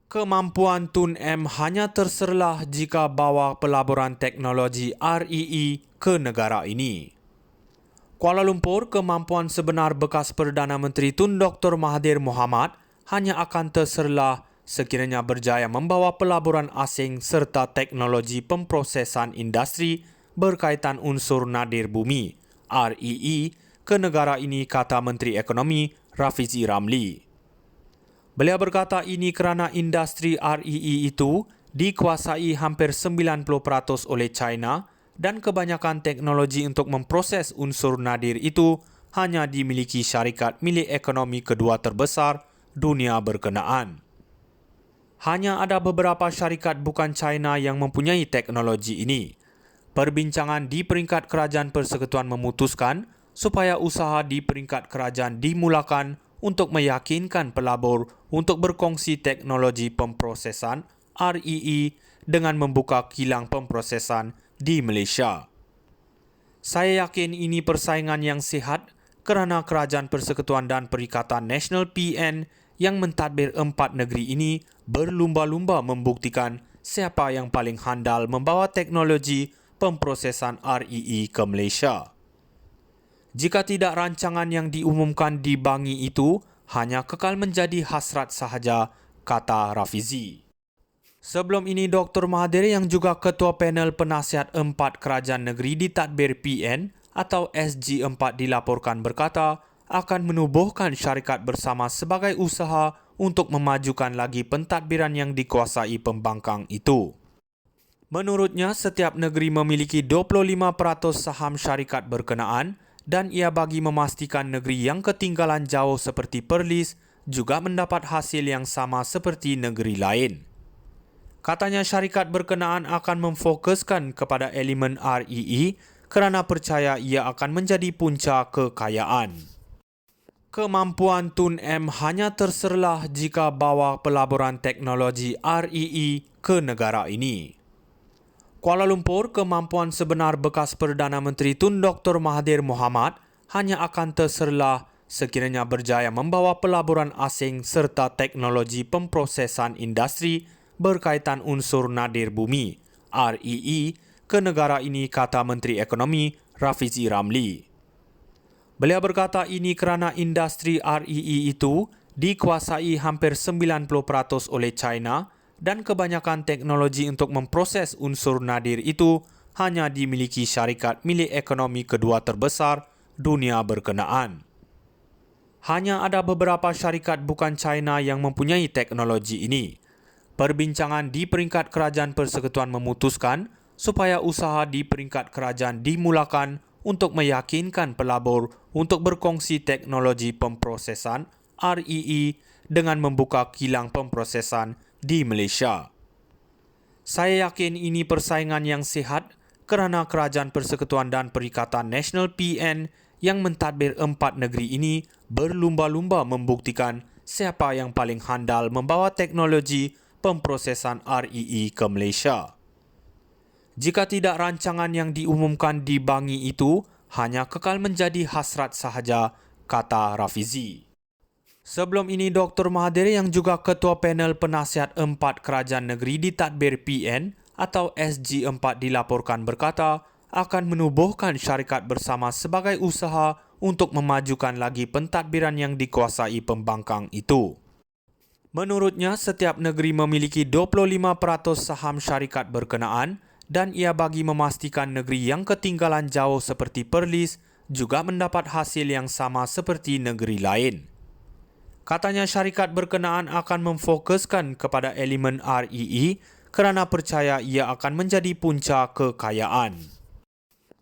Kemampuan Tun M hanya terserlah jika bawa pelaburan teknologi REE ke negara ini. Kuala Lumpur, kemampuan sebenar bekas Perdana Menteri Tun Dr. Mahathir Mohamad hanya akan terserlah sekiranya berjaya membawa pelaburan asing serta teknologi pemprosesan industri berkaitan unsur nadir bumi REE ke negara ini, kata Menteri Ekonomi Rafizi Ramli. Beliau berkata ini kerana industri REE itu dikuasai hampir 90% oleh China dan kebanyakan teknologi untuk memproses unsur nadir itu hanya dimiliki syarikat milik ekonomi kedua terbesar dunia berkenaan. Hanya ada beberapa syarikat bukan China yang mempunyai teknologi ini. Perbincangan di peringkat kerajaan persekutuan memutuskan supaya usaha di peringkat kerajaan dimulakan untuk meyakinkan pelabur untuk berkongsi teknologi pemprosesan REE dengan membuka kilang pemprosesan di Malaysia. Saya yakin ini persaingan yang sihat kerana kerajaan persekutuan dan Perikatan Nasional PN yang mentadbir 4 negeri ini berlumba-lumba membuktikan siapa yang paling handal membawa teknologi pemprosesan REE ke Malaysia. Jika tidak, rancangan yang diumumkan di Bangi itu hanya kekal menjadi hasrat sahaja, kata Rafizi. Sebelum ini, Dr. Mahathir yang juga Ketua Panel Penasihat 4 Kerajaan Negeri di Tadbir PN atau SG4 dilaporkan berkata akan menubuhkan syarikat bersama sebagai usaha untuk memajukan lagi pentadbiran yang dikuasai pembangkang itu. Menurutnya, setiap negeri memiliki 25% saham syarikat berkenaan dan ia bagi memastikan negeri yang ketinggalan jauh seperti Perlis juga mendapat hasil yang sama seperti negeri lain. Katanya syarikat berkenaan akan memfokuskan kepada elemen REE kerana percaya ia akan menjadi punca kekayaan. Kemampuan Tun M hanya terserlah jika bawa pelaburan teknologi REE ke negara ini. Kuala Lumpur, kemampuan sebenar bekas Perdana Menteri Tun Dr. Mahathir Mohamad hanya akan terserlah sekiranya berjaya membawa pelaburan asing serta teknologi pemprosesan industri berkaitan unsur nadir bumi REE ke negara ini, kata Menteri Ekonomi Rafizi Ramli. Beliau berkata ini kerana industri REE itu dikuasai hampir 90% oleh China dan kebanyakan teknologi untuk memproses unsur nadir itu hanya dimiliki syarikat milik ekonomi kedua terbesar dunia berkenaan. Hanya ada beberapa syarikat bukan China yang mempunyai teknologi ini. Perbincangan di peringkat kerajaan persekutuan memutuskan supaya usaha di peringkat kerajaan dimulakan untuk meyakinkan pelabur untuk berkongsi teknologi pemprosesan REE dengan membuka kilang pemprosesan di Malaysia. Saya yakin ini persaingan yang sihat kerana kerajaan persekutuan dan Perikatan Nasional PN yang mentadbir 4 negeri ini berlumba-lumba membuktikan siapa yang paling handal membawa teknologi pemprosesan REE ke Malaysia. Jika tidak, rancangan yang diumumkan di Bangi itu hanya kekal menjadi hasrat sahaja, kata Rafizi. Sebelum ini, Dr. Mahathir yang juga Ketua Panel Penasihat 4 Kerajaan Negeri di Tadbir PN atau SG4 dilaporkan berkata akan menubuhkan syarikat bersama sebagai usaha untuk memajukan lagi pentadbiran yang dikuasai pembangkang itu. Menurutnya, setiap negeri memiliki 25% saham syarikat berkenaan dan ia bagi memastikan negeri yang ketinggalan jauh seperti Perlis juga mendapat hasil yang sama seperti negeri lain. Katanya syarikat berkenaan akan memfokuskan kepada elemen REE kerana percaya ia akan menjadi punca kekayaan.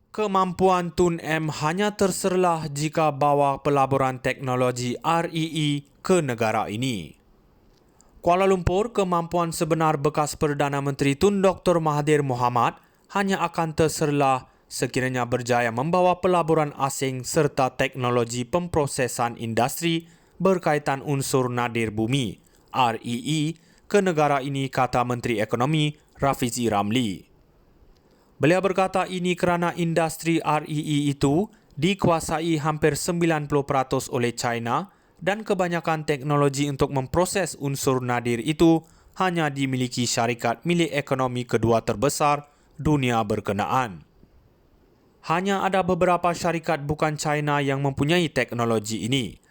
Kemampuan Tun M hanya terserlah jika bawa pelaburan teknologi REE ke negara ini. Kuala Lumpur, kemampuan sebenar bekas Perdana Menteri Tun Dr. Mahathir Mohamad hanya akan terserlah sekiranya berjaya membawa pelaburan asing serta teknologi pemprosesan industri berkaitan unsur nadir bumi REE ke negara ini, kata Menteri Ekonomi Rafizi Ramli. Beliau berkata ini kerana industri REE itu dikuasai hampir 90% oleh China dan kebanyakan teknologi untuk memproses unsur nadir itu hanya dimiliki syarikat milik ekonomi kedua terbesar dunia berkenaan. Hanya ada beberapa syarikat bukan China yang mempunyai teknologi ini.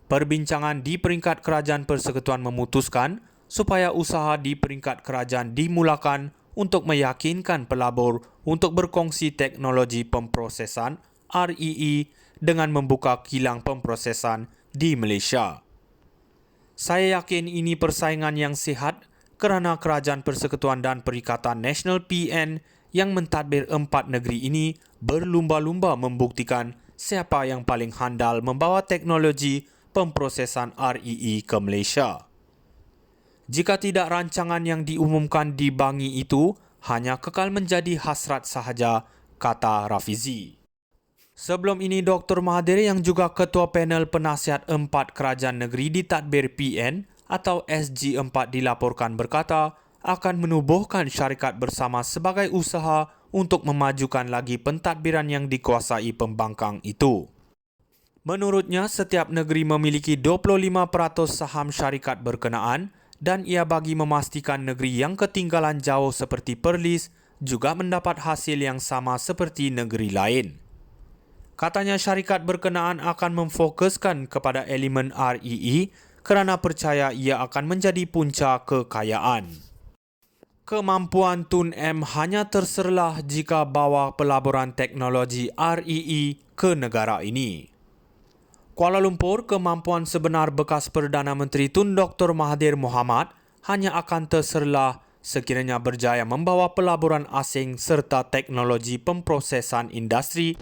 Perbincangan di peringkat kerajaan persekutuan memutuskan supaya usaha di peringkat kerajaan dimulakan untuk meyakinkan pelabur untuk berkongsi teknologi pemprosesan REE dengan membuka kilang pemprosesan di Malaysia. Saya yakin ini persaingan yang sihat kerana kerajaan persekutuan dan Perikatan Nasional PN yang mentadbir 4 negeri ini berlumba-lumba membuktikan siapa yang paling handal membawa teknologi pemprosesan REE ke Malaysia. Jika tidak, rancangan yang diumumkan di Bangi itu hanya kekal menjadi hasrat sahaja, kata Rafizi. Sebelum ini, Dr. Mahathir yang juga Ketua Panel Penasihat 4 Kerajaan Negeri di Tadbir PN atau SG4 dilaporkan berkata akan menubuhkan syarikat bersama sebagai usaha untuk memajukan lagi pentadbiran yang dikuasai pembangkang itu. Menurutnya, setiap negeri memiliki 25% saham syarikat berkenaan dan ia bagi memastikan negeri yang ketinggalan jauh seperti Perlis juga mendapat hasil yang sama seperti negeri lain. Katanya syarikat berkenaan akan memfokuskan kepada elemen REE kerana percaya ia akan menjadi punca kekayaan. Kemampuan Tun M hanya terserlah jika bawa pelaburan teknologi REE ke negara ini. Kuala Lumpur, kemampuan sebenar bekas Perdana Menteri Tun Dr. Mahathir Mohamad hanya akan terserlah sekiranya berjaya membawa pelaburan asing serta teknologi pemprosesan industri